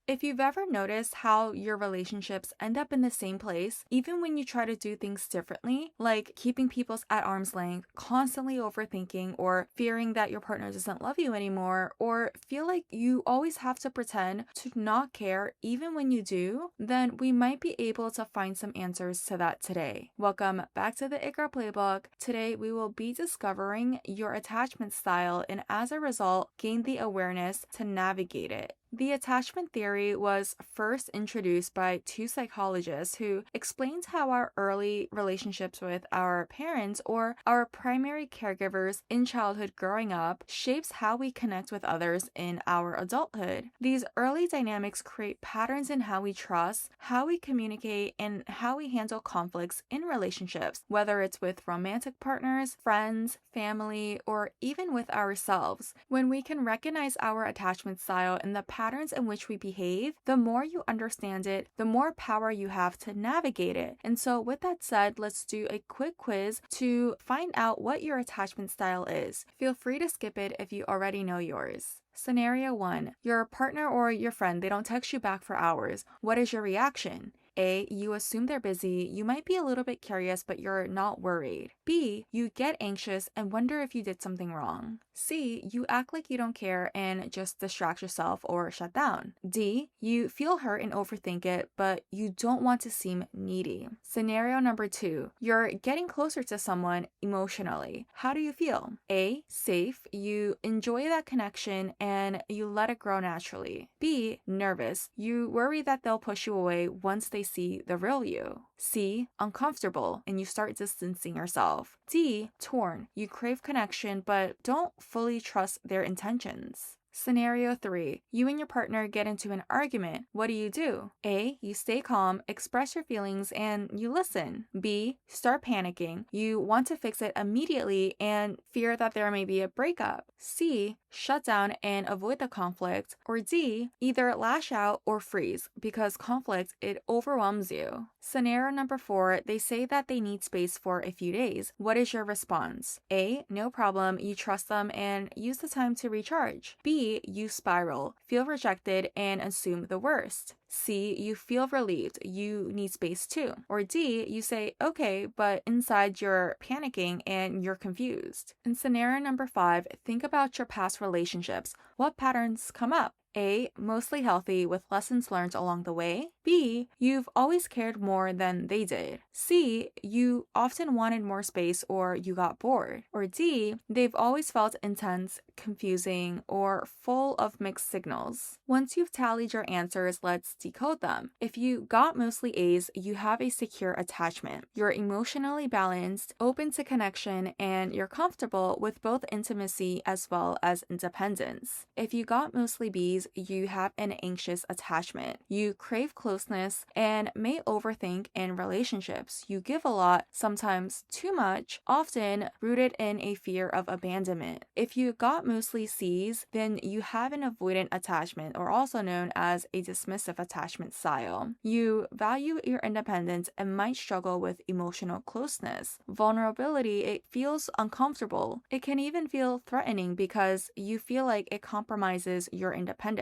If you've ever noticed how your relationships end up in the same place, even when you try to do things differently, like keeping people at arm's length, constantly overthinking, or fearing that your partner doesn't love you anymore, or feel like you always have to pretend to not care even when you do, then we might be able to find some answers to that today. Welcome back to the It Girl Playbook. Today we will be discovering your attachment style and as a result, gain the awareness to navigate it. The attachment theory was first introduced by two psychologists who explained how our early relationships with our parents or our primary caregivers in childhood growing up shapes how we connect with others in our adulthood. These early dynamics create patterns in how we trust, how we communicate, and how we handle conflicts in relationships, whether it's with romantic partners, friends, family, or even with ourselves. When we can recognize our attachment style and the patterns in which we behave, the more you understand it, the more power you have to navigate it. And so with that said, let's do a quick quiz to find out what your attachment style is. Feel free to skip it if you already know yours. Scenario 1. Your partner or your friend, they don't text you back for hours. What is your reaction? A. You assume they're busy. You might be a little bit curious, but you're not worried. B. You get anxious and wonder if you did something wrong. C. You act like you don't care and just distract yourself or shut down. D. You feel hurt and overthink it, but you don't want to seem needy. Scenario number 2. You're getting closer to someone emotionally. How do you feel? A. Safe. You enjoy that connection and you let it grow naturally. B. Nervous. You worry that they'll push you away once they see the real you. C. Uncomfortable and you start distancing yourself. D. Torn. You crave connection but don't fully trust their intentions. Scenario 3. You and your partner get into an argument. What do? A. You stay calm, express your feelings, and you listen. B. Start panicking. You want to fix it immediately and fear that there may be a breakup. C. Shut down and avoid the conflict. Or D. Either lash out or freeze because conflict, it overwhelms you. Scenario number 4. They say that they need space for a few days. What is your response? A. No problem. You trust them and use the time to recharge. B. You spiral, feel rejected, and assume the worst. C. You feel relieved. You need space too. Or D. You say, okay, but inside you're panicking and you're confused. In scenario number 5, think about your past relationships. What patterns come up? A. Mostly healthy with lessons learned along the way. B. You've always cared more than they did. C. You often wanted more space or you got bored. Or D. They've always felt intense, confusing, or full of mixed signals. Once you've tallied your answers, let's decode them. If you got mostly A's, you have a secure attachment. You're emotionally balanced, open to connection, and you're comfortable with both intimacy as well as independence. If you got mostly B's, you have an anxious attachment. You crave closeness and may overthink in relationships. You give a lot, sometimes too much, often rooted in a fear of abandonment. If you got mostly C's, then you have an avoidant attachment, or also known as a dismissive attachment style. You value your independence and might struggle with emotional closeness. Vulnerability, it feels uncomfortable. It can even feel threatening because you feel like it compromises your independence.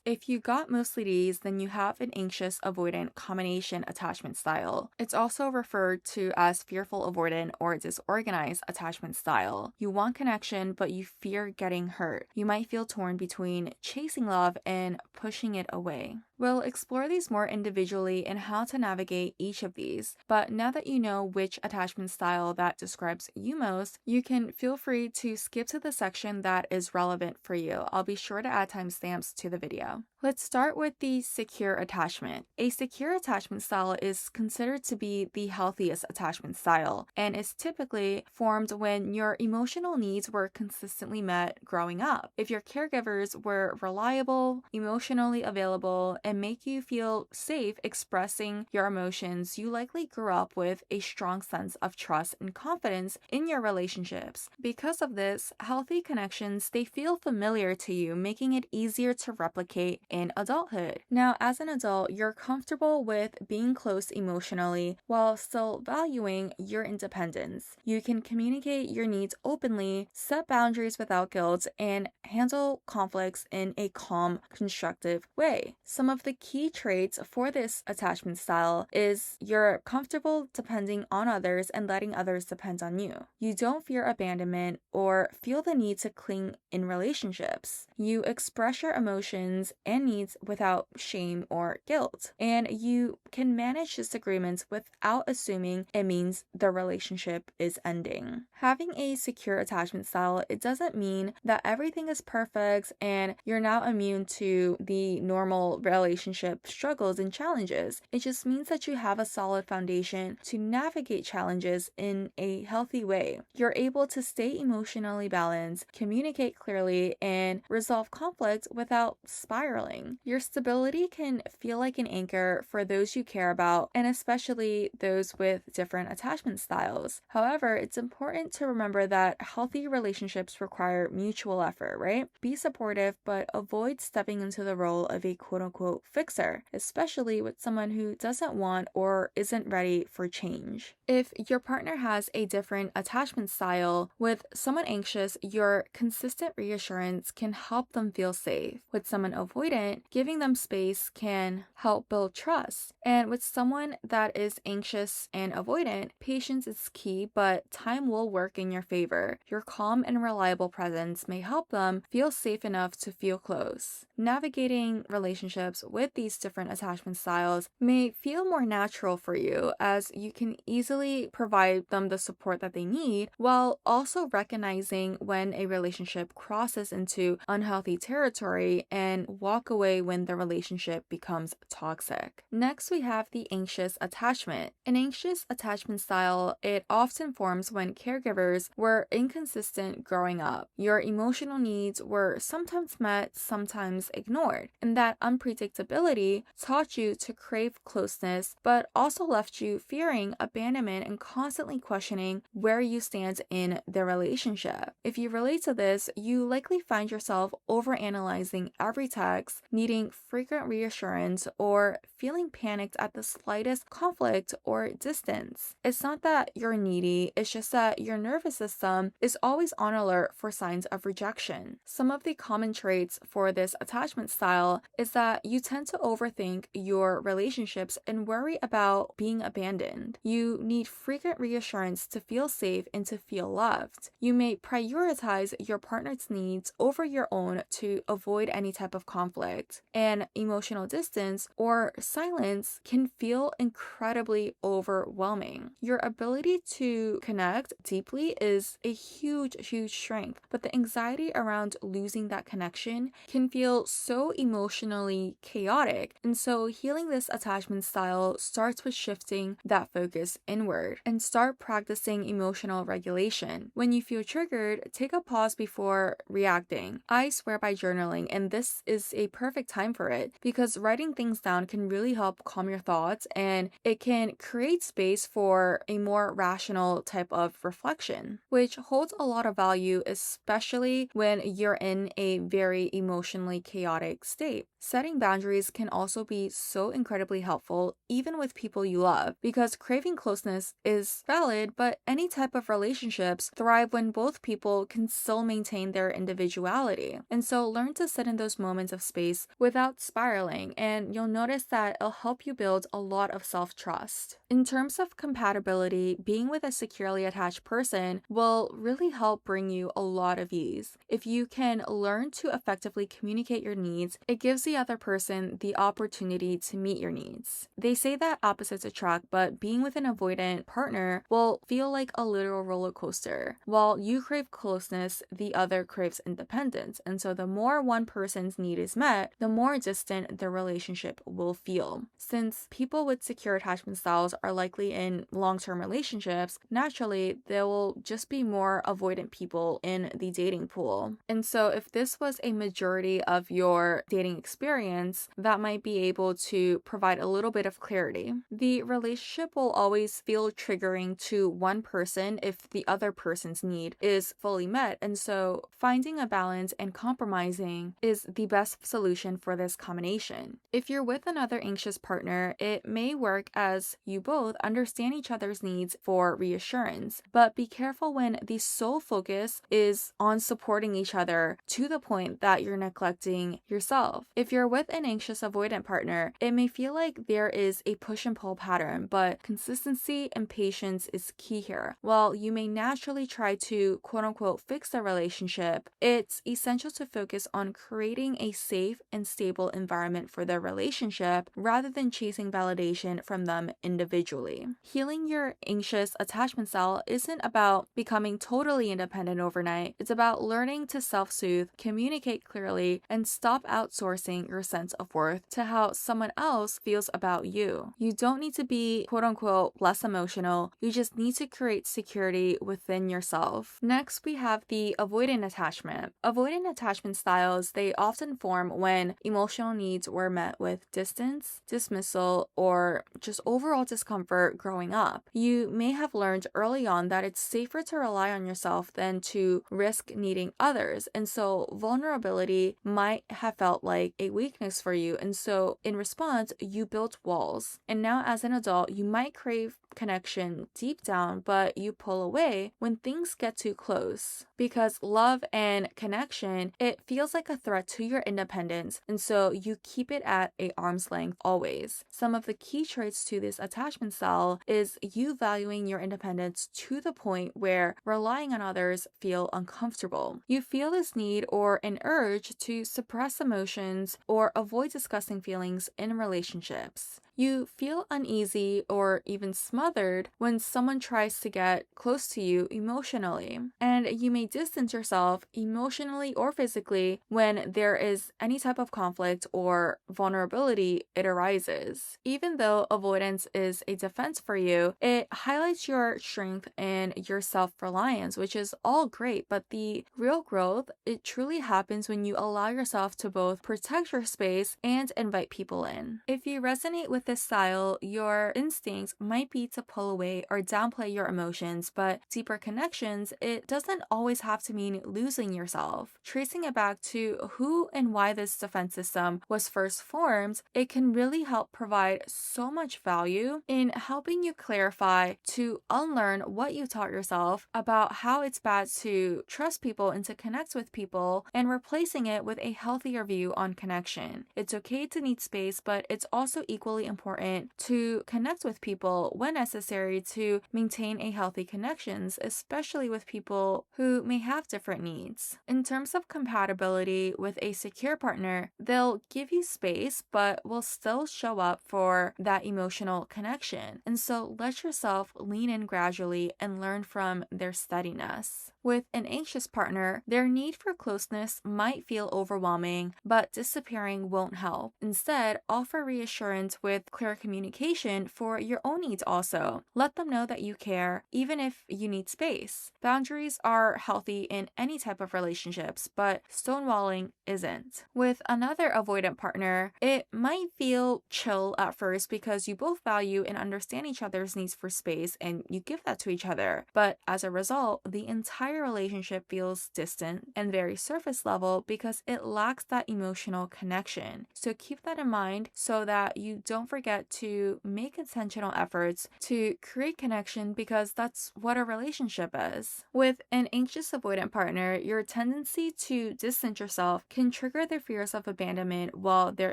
If you got mostly D's, then you have an anxious avoidant combination attachment style. It's also referred to as fearful-avoidant or disorganized attachment style. You want connection, but you fear getting hurt. You might feel torn between chasing love and pushing it away. We'll explore these more individually and how to navigate each of these, but now that you know which attachment style that describes you most, you can feel free to skip to the section that is relevant for you. I'll be sure to add timestamps to the video. Let's start with the secure attachment. A secure attachment style is considered to be the healthiest attachment style and is typically formed when your emotional needs were consistently met growing up. If your caregivers were reliable, emotionally available, and make you feel safe expressing your emotions, you likely grew up with a strong sense of trust and confidence in your relationships. Because of this, healthy connections, they feel familiar to you, making it easier to replicate in adulthood. Now, as an adult, you're comfortable with being close emotionally while still valuing your independence. You can communicate your needs openly, set boundaries without guilt, and handle conflicts in a calm, constructive way. Some of the key traits for this attachment style is you're comfortable depending on others and letting others depend on you. You don't fear abandonment or feel the need to cling in relationships. You express your emotions and needs without shame or guilt. And you can manage disagreements without assuming it means the relationship is ending. Having a secure attachment style, it doesn't mean that everything is perfect and you're now immune to the normal relationship struggles and challenges. It just means that you have a solid foundation to navigate challenges in a healthy way. You're able to stay emotionally balanced, communicate clearly, and resolve conflict without spiraling. Your stability can feel like an anchor for those you care about, and especially those with different attachment styles. However, it's important to remember that healthy relationships require mutual effort, right? Be supportive, but avoid stepping into the role of a quote-unquote fixer, especially with someone who doesn't want or isn't ready for change. If your partner has a different attachment style, with someone anxious, your consistent reassurance can help them feel safe. With someone avoidant, giving them space can help build trust. And with someone that is anxious and avoidant, patience is key, but time will work in your favor. Your calm and reliable presence may help them feel safe enough to feel close. Navigating relationships with these different attachment styles may feel more natural for you, as you can easily provide them the support that they need while also recognizing when a relationship crosses into unhealthy territory and walk away when the relationship becomes toxic. Next, we have the anxious attachment. An anxious attachment style, it often forms when caregivers were inconsistent growing up. Your emotional needs were sometimes met, sometimes ignored, and that unpredictability taught you to crave closeness, but also left you fearing abandonment and constantly questioning where you stand in the relationship. If you relate to this, you likely find yourself overanalyzing every text, needing frequent reassurance, or feeling panicked at the slightest conflict or distance. It's not that you're needy, it's just that your nervous system is always on alert for signs of rejection. Some of the common traits for this attachment style is that you tend to overthink your relationships and worry about being abandoned. You need frequent reassurance to feel safe and to feel loved. You may prioritize your partner's needs over your own to avoid any type of conflict. And emotional distance or silence can feel incredibly overwhelming. Your ability to connect deeply is a huge strength, but the anxiety around losing that connection can feel so emotionally chaotic. And so healing this attachment style starts with shifting that focus inward and start practicing emotional regulation. When you feel triggered, take a pause before reacting. I swear by journaling, and this is a perfect time for it because writing things down can really help calm your thoughts and it can create space for a more rational type of reflection, which holds a lot of value, especially when you're in a very emotionally chaotic state. Setting boundaries can also be so incredibly helpful, even with people you love, because craving closeness is valid, but any type of relationships thrive when both people can still maintain their individuality. And so learn to sit in those moments of space without spiraling, and you'll notice that it'll help you build a lot of self-trust. In terms of compatibility, being with a securely attached person will really help bring you a lot of ease. If you can learn to effectively communicate your needs, it gives the other person the opportunity to meet your needs. They say that opposites attract, but being with an avoidant partner will feel like a literal roller coaster. While you crave closeness, the other craves independence. And so the more one person's need is met, the more distant the relationship will feel. Since people with secure attachment styles are likely in long-term relationships, naturally there will just be more avoidant people in the dating pool. And so if this was a majority of your dating experience, that might be able to provide a little bit of clarity. The relationship will always feel triggering to one person if the other person's need is fully met, and so finding a balance and compromising is the best solution for this combination. If you're with another anxious partner, it may work as you both understand each other's needs for reassurance, but be careful when the sole focus is on supporting each other to the point that you're neglecting yourself. If you're with an anxious avoidant partner, it may feel like there is a push and pull pattern, but consistency and patience is key here. While you may naturally try to quote unquote fix the relationship, it's essential to focus on creating a safe and stable environment for the relationship rather than chasing validation from them individually. Healing your anxious attachment style isn't about becoming totally independent overnight. It's about learning to self-soothe, communicate clearly, and stop outsourcing your sense of worth to how someone else feels about you. You don't need to be quote unquote less emotional. You just need to create security within yourself. Next, we have the avoidant attachment. Avoidant attachment styles, they often form when emotional needs were met with distance, dismissal, or just overall discomfort growing up. You may have learned early on that it's safer to rely on yourself than to risk needing others, and so vulnerability might have felt like a weakness for you, and so in response, you built walls. And now as an adult, you might crave connection deep down, but you pull away when things get too close. Because love and connection, it feels like a threat to your independence, and so you keep it at a arm's length always. Some of the key traits to this attachment style is you valuing your independence to the point where relying on others feel uncomfortable. You feel this need or an urge to suppress emotions or avoid discussing feelings in relationships. You feel uneasy or even smothered when someone tries to get close to you emotionally, and you may distance yourself emotionally or physically when there is any type of conflict or vulnerability it arises. Even though avoidance is a defense for you, it highlights your strength and your self-reliance, which is all great, but the real growth, it truly happens when you allow yourself to both protect your space and invite people in. If you resonate with this style, your instincts might be to pull away or downplay your emotions, but deeper connections, it doesn't always have to mean losing yourself. Tracing it back to who and why this defense system was first formed, it can really help provide so much value in helping you clarify to unlearn what you taught yourself about how it's bad to trust people and to connect with people, and replacing it with a healthier view on connection. It's okay to need space, but it's also equally important to connect with people when necessary to maintain a healthy connections, especially with people who may have different needs. In terms of compatibility with a secure partner, they'll give you space but will still show up for that emotional connection. And so let yourself lean in gradually and learn from their steadiness. With an anxious partner, their need for closeness might feel overwhelming, but disappearing won't help. Instead, offer reassurance with clear communication for your own needs also. Let them know that you care, even if you need space. Boundaries are healthy in any type of relationships, but stonewalling isn't. With another avoidant partner, it might feel chill at first because you both value and understand each other's needs for space and you give that to each other. But as a result, the entire relationship feels distant and very surface level because it lacks that emotional connection. So keep that in mind so that you don't forget to make intentional efforts to create connection, because that's what a relationship is. With an anxious avoidant partner, your tendency to distance yourself can trigger their fears of abandonment, while their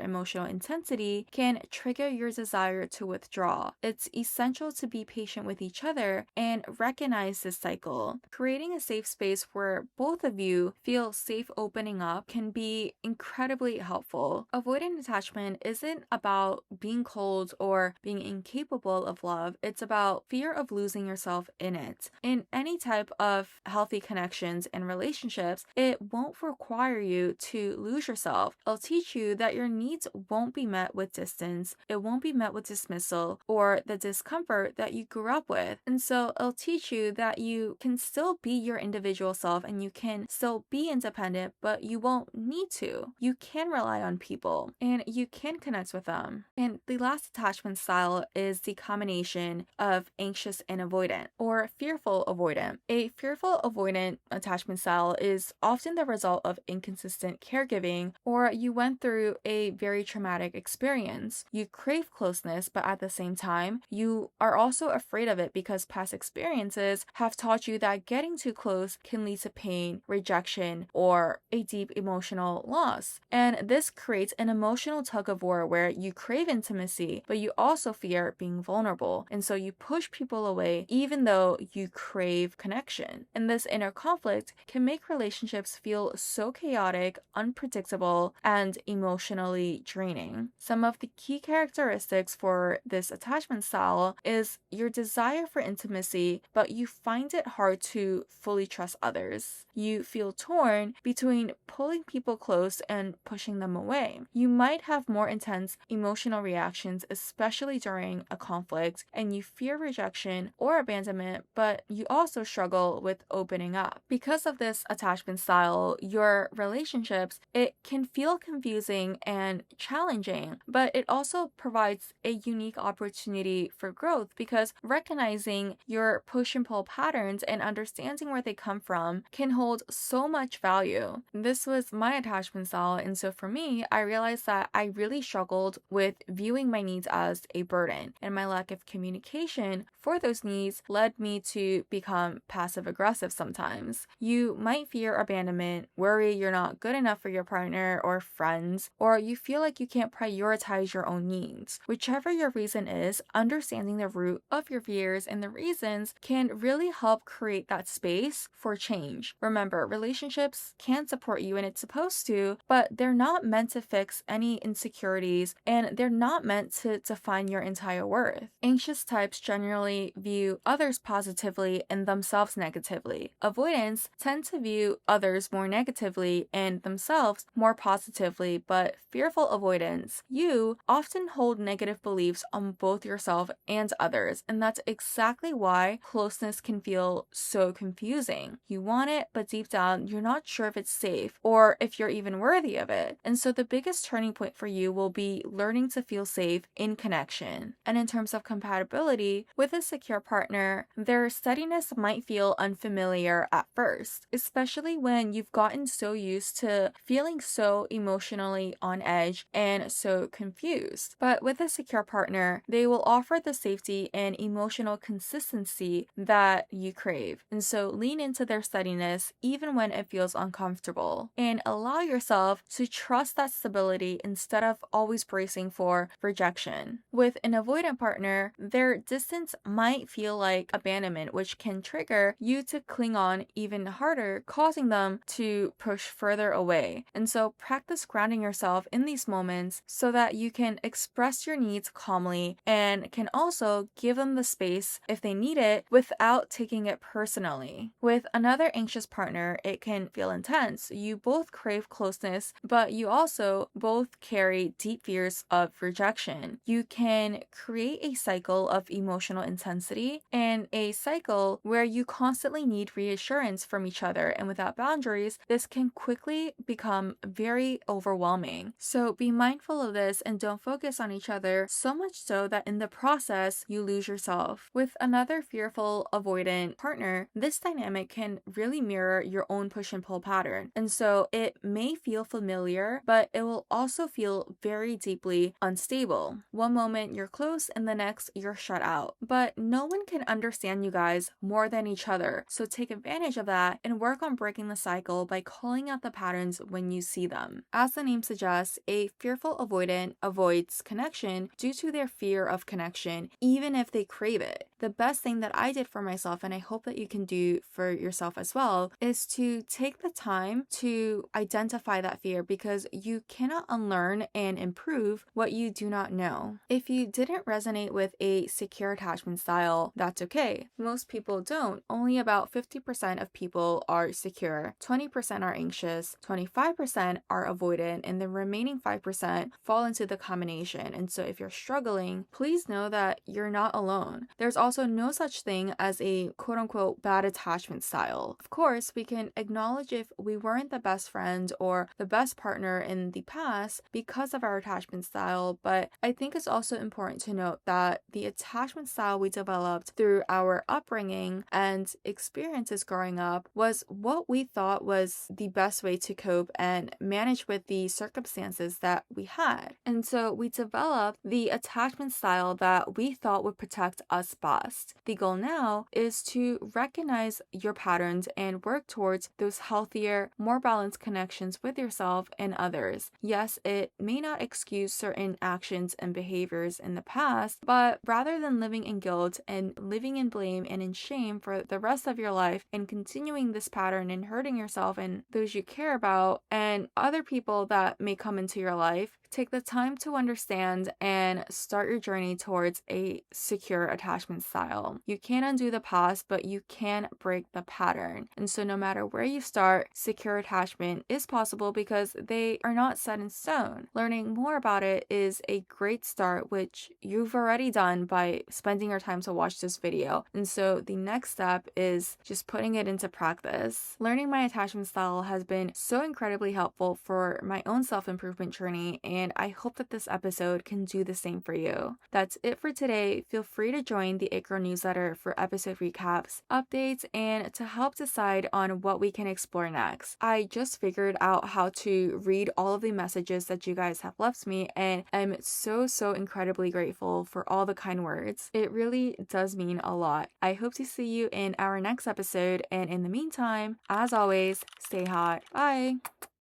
emotional intensity can trigger your desire to withdraw. It's essential to be patient with each other and recognize this cycle. Creating a safe space where both of you feel safe opening up can be incredibly helpful. Avoidant attachment isn't about being cold or being incapable of love. It's about fear of losing yourself in it. In any type of healthy connections and relationships, it won't require you to lose yourself. It'll teach you that your needs won't be met with distance. It won't be met with dismissal or the discomfort that you grew up with. And so it'll teach you that you can still be your individual self and you can still be independent, but you won't need to. You can rely on people and you can connect with them. And the last attachment style is the combination of anxious and avoidant, or fearful avoidant. A fearful avoidant attachment style is often the result of inconsistent caregiving, or you went through a very traumatic experience. You crave closeness, but at the same time, you are also afraid of it because past experiences have taught you that getting too close can lead to pain, rejection, or a deep emotional loss. And this creates an emotional tug of war where you crave intimacy, but you also fear being vulnerable. And so you push people away even though you crave connection. And this inner conflict can make relationships feel so chaotic, unpredictable, and emotionally draining. Some of the key characteristics for this attachment style is your desire for intimacy, but you find it hard to fully trust others. You feel torn between pulling people close and pushing them away. You might have more intense emotional reactions, especially during a conflict, and you fear rejection or abandonment, but you also struggle with opening up. Because of this attachment style, your relationships, it can feel confusing and challenging, but it also provides a unique opportunity for growth because recognizing your push and pull patterns and understanding where they come from can hold so much value. This was my attachment style, and so for me, I realized that I really struggled with viewing my needs as a burden, and my lack of communication for those needs led me to become passive aggressive sometimes. You might fear abandonment, worry you're not good enough for your partner or friends, or you feel like you can't prioritize your own needs. Whichever your reason is, understanding the root of your fears and the reasons can really help create that space for change. Remember, relationships can support you and it's supposed to, but they're not meant to fix any insecurities and they're not meant to define your entire worth. Anxious types generally view others positively and themselves negatively. Avoidants tend to view others more negatively and themselves more positively, but fearful avoidants, you often hold negative beliefs on both yourself and others, and that's exactly why closeness can feel so confusing. You want it, but deep down, you're not sure if it's safe or if you're even worthy of it. And so the biggest turning point for you will be learning to feel safe in connection. And in terms of compatibility, with a secure partner, their steadiness might feel unfamiliar at first, especially when you've gotten so used to feeling so emotionally on edge and so confused. But with a secure partner, they will offer the safety and emotional consistency that you crave. And so lean into their steadiness even when it feels uncomfortable, and allow yourself to trust that stability instead of always bracing for rejection. With an avoidant partner, their distance might feel like abandonment, which can trigger you to cling on even harder, causing them to push further away. And so practice grounding yourself in these moments so that you can express your needs calmly and can also give them the space if they need it without taking it personally. With another anxious partner, it can feel intense. You both crave closeness, but you also both carry deep fears of rejection. You can create a cycle of emotional intensity and a cycle where you constantly need reassurance from each other, and without boundaries, this can quickly become very overwhelming. So be mindful of this and don't focus on each other so much so that in the process you lose yourself. With another fearful avoidant partner, this dynamic can really mirror your own push and pull pattern, and so it may feel familiar, but it will also feel very deeply unstable. One moment you're close and the next you're shut out, but no one can understand you guys more than each other, so take advantage of that and work on breaking the cycle by calling out the patterns when you see them. As the name suggests, a fearful avoidant avoids connection due to their fear of connection, even if they crave it. The best thing that I did for myself, and I hope that you can do for yourself as well, is to take the time to identify that fear, because you cannot unlearn and improve what you do not know. If you didn't resonate with a secure attachment style, that's okay. Most people don't. Only about 50% of people are secure, 20% are anxious, 25% are avoidant, and the remaining 5% fall into the combination. And so if you're struggling, please know that you're not alone. There's also no such thing as a quote-unquote bad attachment attachment style. Of course, we can acknowledge if we weren't the best friend or the best partner in the past because of our attachment style, but I think it's also important to note that the attachment style we developed through our upbringing and experiences growing up was what we thought was the best way to cope and manage with the circumstances that we had. And so we developed the attachment style that we thought would protect us best. The goal now is to recognize your patterns and work towards those healthier, more balanced connections with yourself and others. Yes, it may not excuse certain actions and behaviors in the past, but rather than living in guilt and living in blame and in shame for the rest of your life and continuing this pattern and hurting yourself and those you care about and other people that may come into your life, take the time to understand and start your journey towards a secure attachment style. You can't undo the past, but you can break the pattern. And so no matter where you start, secure attachment is possible because they are not set in stone. Learning more about it is a great start, which you've already done by spending your time to watch this video. And so the next step is just putting it into practice. Learning my attachment style has been so incredibly helpful for my own self-improvement journey, and I hope that this episode can do the same for you. That's it for today. Feel free to join the It Girl newsletter for episode recaps, updates, and to help decide on what we can explore next. I just figured out how to read all of the messages that you guys have left me, and I'm so incredibly grateful for all the kind words. It really does mean a lot. I hope to see you in our next episode, and in the meantime, as always, stay hot. Bye!